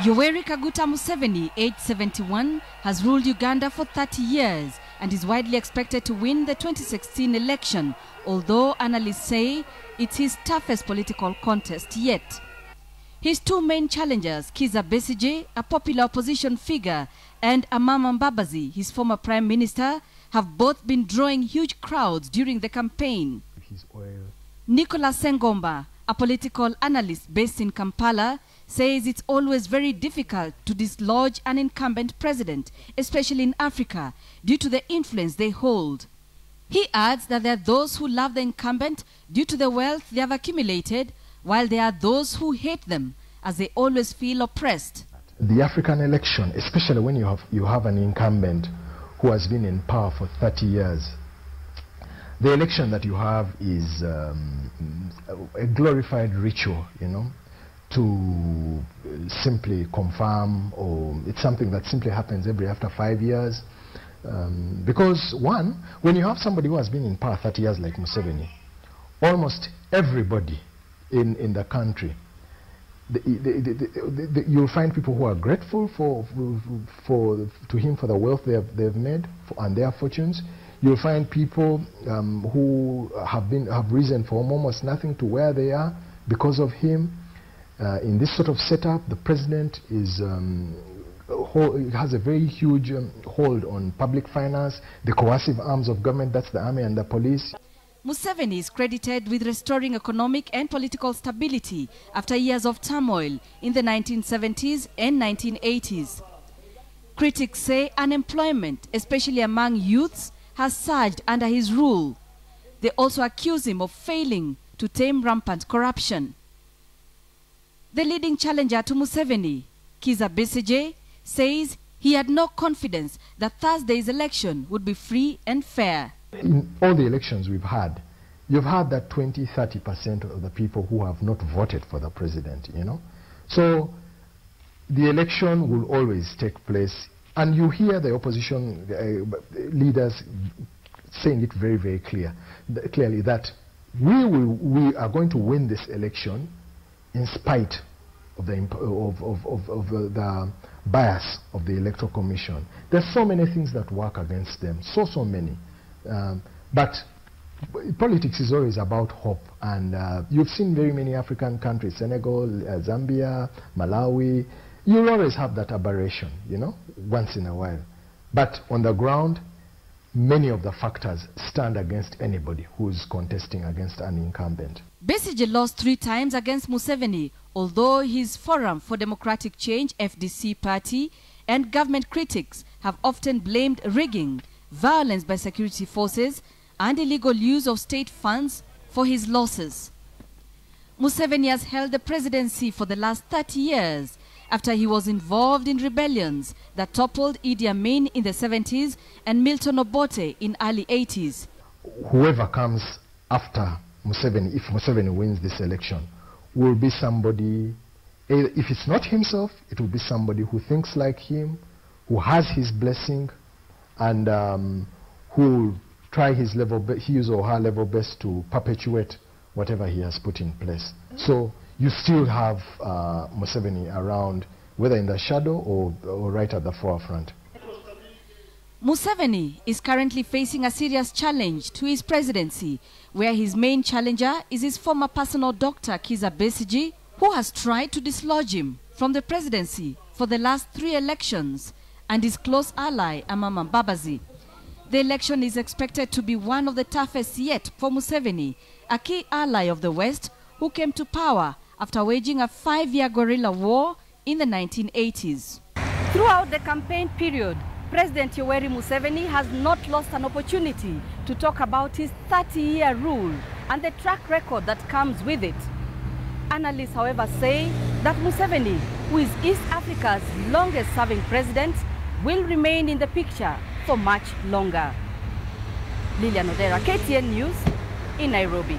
Yoweri Kaguta Museveni, aged 71, has ruled Uganda for 30 years and is widely expected to win the 2016 election, although analysts say it's his toughest political contest yet. His two main challengers, Kizza Besigye, a popular opposition figure, and Amama Mbabazi, his former prime minister, have both been drawing huge crowds during the campaign. Nicholas Sengomba, a political analyst based in Kampala, says it's always very difficult to dislodge an incumbent president, especially in Africa, due to the influence they hold. He adds that there are those who love the incumbent due to the wealth they have accumulated, while there are those who hate them, as they always feel oppressed. The African election, especially when you have an incumbent who has been in power for 30 years, the election that you have is a glorified ritual, to simply confirm, or it's something that simply happens after 5 years. Because one, when you have somebody who has been in power 30 years like Museveni, almost everybody in the country, you'll find people who are grateful to him for the wealth they've made and their fortunes. You'll find people who have risen from almost nothing to where they are because of him. In this sort of setup, the president has a very huge hold on public finance, the coercive arms of government, that's the army and the police. Museveni is credited with restoring economic and political stability after years of turmoil in the 1970s and 1980s. Critics say unemployment, especially among youths, has surged under his rule. They also accuse him of failing to tame rampant corruption. The leading challenger to Museveni, Kizza Besigye, says he had no confidence that Thursday's election would be free and fair. In all the elections we've had, you've had that 20–30% of the people who have not voted for the president, So the election will always take place, and you hear the opposition leaders saying it very, very clearly that we are going to win this election in spite of the bias of the Electoral Commission. There's so many things that work against them, so many. But politics is always about hope, and you've seen very many African countries, Senegal, Zambia, Malawi. You'll always have that aberration, once in a while. But on the ground, many of the factors stand against anybody who's contesting against an incumbent. Besigye lost 3 times against Museveni, although his Forum for Democratic Change (FDC) party and government critics have often blamed rigging, violence by security forces, and illegal use of state funds for his losses. Museveni has held the presidency for the last 30 years after he was involved in rebellions that toppled Idi Amin in the 70s and Milton Obote in early 80s. Whoever comes after Museveni, if Museveni wins this election, will be somebody, if it's not himself, it will be somebody who thinks like him, who has his blessing, and who will try his or her level best to perpetuate whatever he has put in place. So you still have Museveni around, whether in the shadow or right at the forefront. Museveni is currently facing a serious challenge to his presidency, where his main challenger is his former personal doctor, Kizza Besigye, who has tried to dislodge him from the presidency for the last 3 elections, and his close ally, Amama Mbabazi. The election is expected to be one of the toughest yet for Museveni, a key ally of the West who came to power after waging a 5-year guerrilla war in the 1980s. Throughout the campaign period, President Yoweri Museveni has not lost an opportunity to talk about his 30-year rule and the track record that comes with it. Analysts, however, say that Museveni, who is East Africa's longest-serving president, will remain in the picture for much longer. Lilian Odera, KTN News in Nairobi.